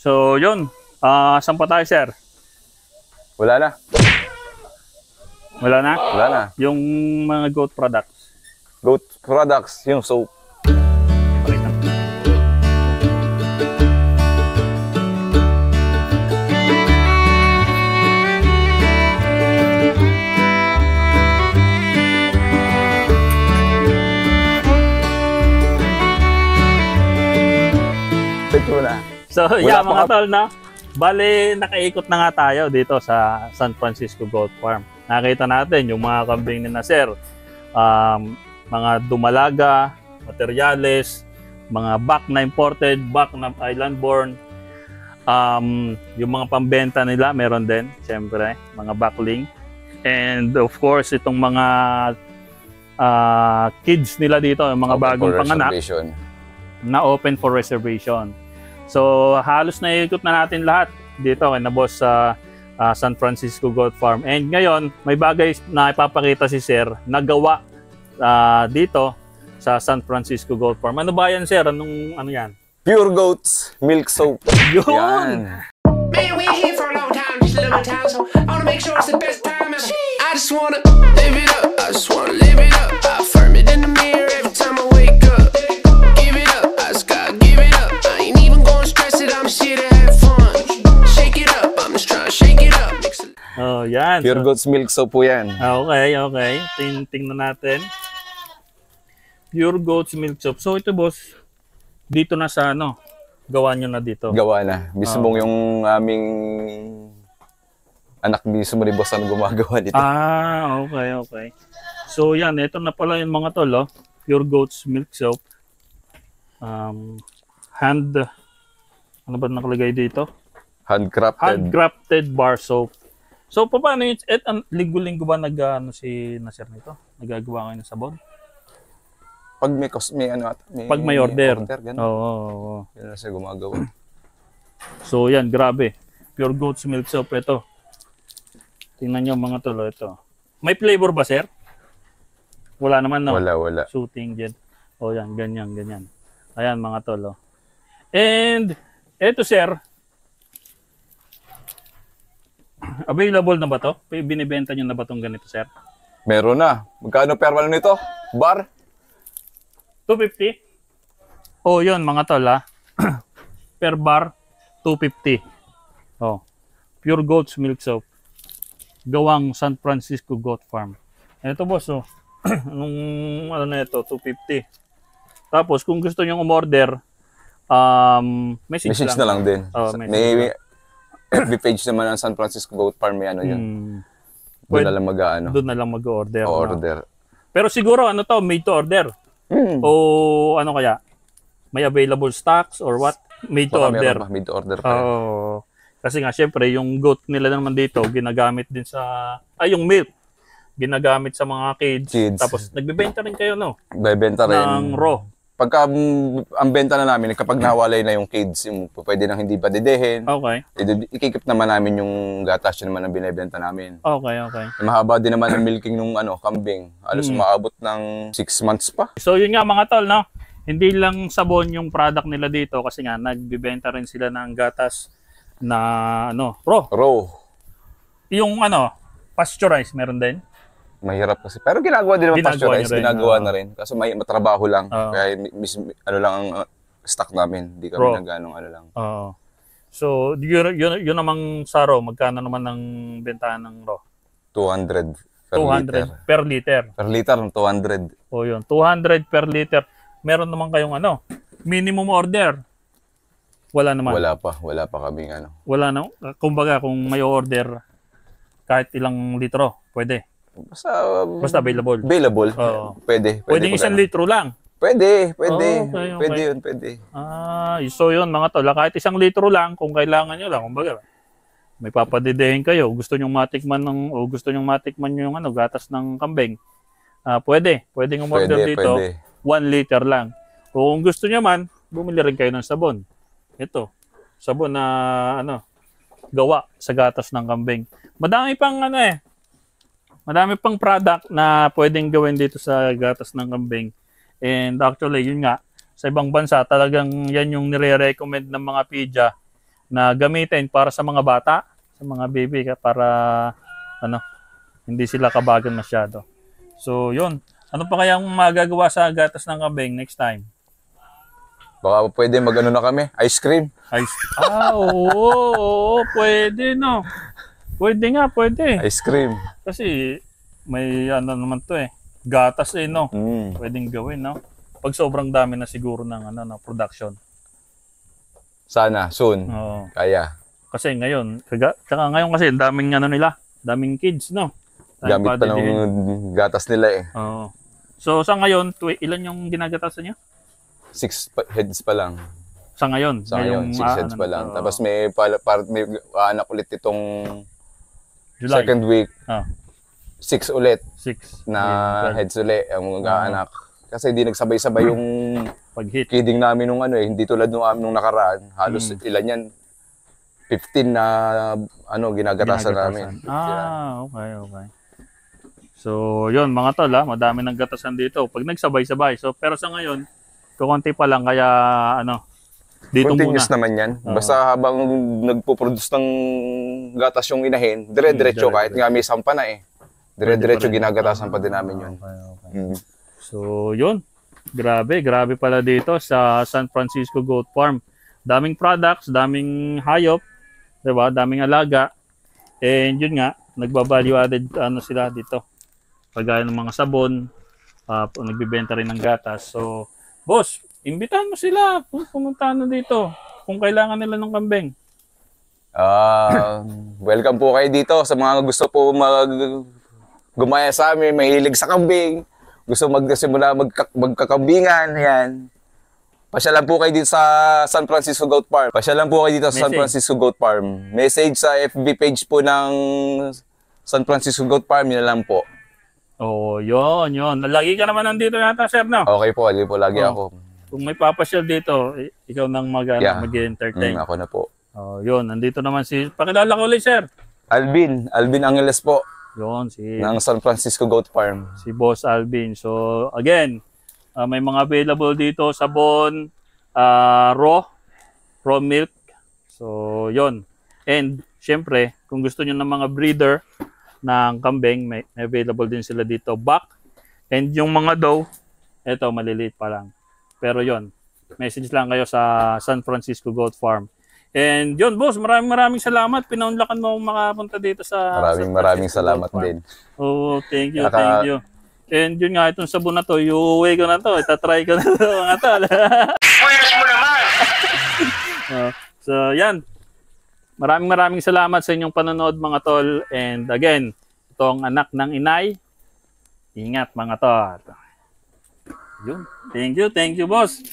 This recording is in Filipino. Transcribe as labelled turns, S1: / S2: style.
S1: So, yun. Saan pa tayo, sir?
S2: Wala na.
S1: Wala na?
S2: Wala na.
S1: Yung mga goat products.
S2: Goat products, yung soap.
S1: Pakita.
S2: Ito na.
S1: So,
S2: Wala
S1: yeah,
S2: pa
S1: mga tol, na. Bale, nakaikot na nga tayo dito sa San Francisco Goat Farm. Nakita natin yung mga kambing ni Nasir. Mga dumalaga, materyales, mga back na imported, back na island born. Yung mga pambenta nila, meron din, siyempre, mga backling. And of course, itong mga kids nila dito, yung mga bagong panganak, na open for reservation. So, halos naiikot na natin lahat dito kay na boss sa San Francisco Goat Farm. And ngayon, may bagay na ipapakita si Sir na gawa dito sa San Francisco Goat Farm. Ano ba yan, Sir? Ano yan?
S2: Pure Goats Milk Soap.
S1: Yun!
S2: Yan.
S3: Man, we here for a long time, just a little time, so I wanna make sure it's the best time ever. I just wanna live it up, I just wanna live it up. I affirm it in the mirror every time I wake up. Give it up, I just gotta give it up. I ain't even gonna stress it, I'm just here to have fun. Shake it up, I'm just trying to shake it up. Mix it.
S1: Oh, yan.
S2: Pure Goats Milk Soap po yan.
S1: Okay. Tingnan natin. Pure Goats Milk Soap. So, ito, boss, dito na sa gawa nyo na dito.
S2: Gawa na. Mismong yung aming anak mismo ni Boss ang gumagawa dito.
S1: Okay. So, yan. Ito na pala yung mga tol, oh. Pure Goats Milk Soap. Ano ba nakalagay dito?
S2: Handcrafted
S1: Bar soap. So, paano yun? Linggo-linggo ba si Nasir nito? Nagagawa kayo ng sabon?
S2: Pag may
S1: Pag may order.
S2: Ganun.
S1: Oo.
S2: Yan na siya gumagawa.
S1: So, yan. Grabe. Pure Goats Milk Soap. Ito. Tingnan nyo mga tolo. Ito. May flavor ba, sir? Wala naman, no?
S2: Wala.
S1: Shooting dyan. O, yan. Ganyan. Ayan, mga tolo. And, eto, sir. Available na ba to? Binibenta nyo na ba tong ganito, sir?
S2: Meron na. Magkano per ano nito? Bar?
S1: 250? Oh, yun mga tol, per bar, 250. Oh, Pure Goats Milk Soap. Gawang San Francisco Goat Farm. Ito, boss, oh. Anong, na ito, 250. Tapos, kung gusto nyo umorder, message
S2: na lang din.
S1: Oh,
S2: may FB page naman ng San Francisco Goat Farm. May ano yun. Doon na lang
S1: Doon na lang mag-order.
S2: Order.
S1: Pero siguro, made to order. O ano kaya? May available stocks or what? Made to order.
S2: Made to order.
S1: Kasi nga, syempre, yung goat nila naman dito, ginagamit din sa, yung milk. Ginagamit sa mga kids. Tapos, nagbebenta rin kayo, no?
S2: Bebenta rin.
S1: Ng raw.
S2: Pagka ang benta na namin, kapag nawalay na yung kids, yung pwede nang hindi pa didehin.
S1: Okay.
S2: Ikikip naman namin yung gatas, yun naman ang binibenta namin.
S1: Okay.
S2: Mahaba din naman ang milking nung kambing. Alos umaabot ng 6 months pa.
S1: So, yun nga mga tol, no? Hindi lang sabon yung product nila dito kasi nga, nagbibenta rin sila ng gatas na, raw. Yung, pasteurized, meron din?
S2: Mahirap kasi. Pero ginagawa din naman pasteurize. Ginagawa na rin. Kasi may matrabaho lang. Kaya lang ang stock namin. Hindi kami nagganong lang.
S1: So, yun namang sa raw. Magkano naman ang bentahan ng raw?
S2: 200
S1: per liter.
S2: Per liter, 200.
S1: O yun. 200 per liter. Meron naman kayong minimum order. Wala naman.
S2: Wala pa kaming
S1: Wala na. Kumbaga, kung may order, kahit ilang litro, pwede. Basta available.
S2: Pwede.
S1: Pwede 1 litro lang.
S2: Pwede.
S1: Okay.
S2: Pwede.
S1: So yun mga tol, kahit 1 litro lang, kung kailangan nyo lang, kumbaga, may papadidehin kayo, gusto nyong matikman yung gatas ng kambing, pwede umorder dito, 1 liter lang. O kung gusto nyo man, bumili rin kayo ng sabon. Ito, sabon na gawa sa gatas ng kambing. Madami pang product na pwedeng gawin dito sa gatas ng kambing. And actually, yun nga, sa ibang bansa, talagang yan yung nire-recommend ng mga pidya na gamitin para sa mga bata, sa mga baby, para hindi sila kabagan masyado. So, yun. Ano pa kayang magagawa sa gatas ng kambing next time?
S2: Baka pwede na kami, ice cream.
S1: Oo, pwede, no? Pwede nga, pwede.
S2: Ice cream.
S1: Kasi may naman to gatas no? Pwedeng gawin, no? Pag sobrang dami na siguro ng production.
S2: Sana, soon.
S1: Oo.
S2: Kaya.
S1: Kasi ngayon, kasi daming kids, no?
S2: Gamit pa ng gatas nila
S1: Oo. So, sa ngayon, ilan yung ginagatasan niya?
S2: 6 heads pa lang.
S1: Sa ngayon?
S2: Sa ngayon, 6 heads pa lang. Tapos may anak ulit itong
S1: July.
S2: Second week. 6 ulit.
S1: 6
S2: na heads ulit ang mag-aanak. Kasi hindi nagsabay-sabay yung
S1: pag-hit.
S2: Kidding namin nung hindi tulad nung nakaraan. Halos ilan yan? 15 na ginagatasan namin.
S1: Okay. So, yun mga tol, madami ng gatasan dito. Pag nagsabay-sabay. So, pero sa ngayon, kukunti pa lang kaya dito
S2: continuous
S1: muna.
S2: Naman yan. Basta habang nagpo-produce ng gatas yung inahin, dire-diretso kahit nga may sampa na dire-diretso ginagatasan pa din namin yun.
S1: Okay. So, yun. Grabe pala dito sa San Francisco Goat Farm. Daming products, daming hayop, 'di ba? Daming alaga. And yun nga, nagba-value added sila dito. Pagaya ng mga sabon, nagbebenta rin ng gatas. So, boss, imbitahan mo sila pumunta dito kung kailangan nila ng kambing.
S2: Welcome po kayo dito sa mga gusto po gumaya sa amin, mahilig sa kambing, gusto magsimula magkakambingan, yan. Pasyalan po kayo dito sa San Francisco Goat Farm. San Francisco Goat Farm. Message sa FB page po ng San Francisco Goat Farm, yun lang po.
S1: Yun. Lagi ka naman nandito yata, sir, no?
S2: Okay po, lagi ako.
S1: Kung may papasyal dito, ikaw nang mag-entertain.
S2: Ako na po.
S1: Yun, nandito naman pakilala ko ulit, sir.
S2: Alvin Angeles po.
S1: Yun,
S2: ng San Francisco Goat Farm.
S1: Si Boss Alvin. So, again, may mga available dito, sabon, raw milk. So, yun. And, syempre, kung gusto nyo ng mga breeder ng kambing, may available din sila dito. Back. And yung mga doe, eto, maliliit pa lang. Pero yun, message lang kayo sa San Francisco Goat Farm. And yun, boss, maraming salamat. Pinaunlakan mo makapunta dito sa
S2: Maraming salamat din.
S1: Thank you. And yun nga, itong sabon na to, iuwi ko na to. Itatry ko na to, mga tol.
S3: Pwes mo naman!
S1: So, yan. Maraming salamat sa inyong panonood, mga tol. And again, itong anak ng inay. Ingat, mga tol. Yun. Thank you, boss.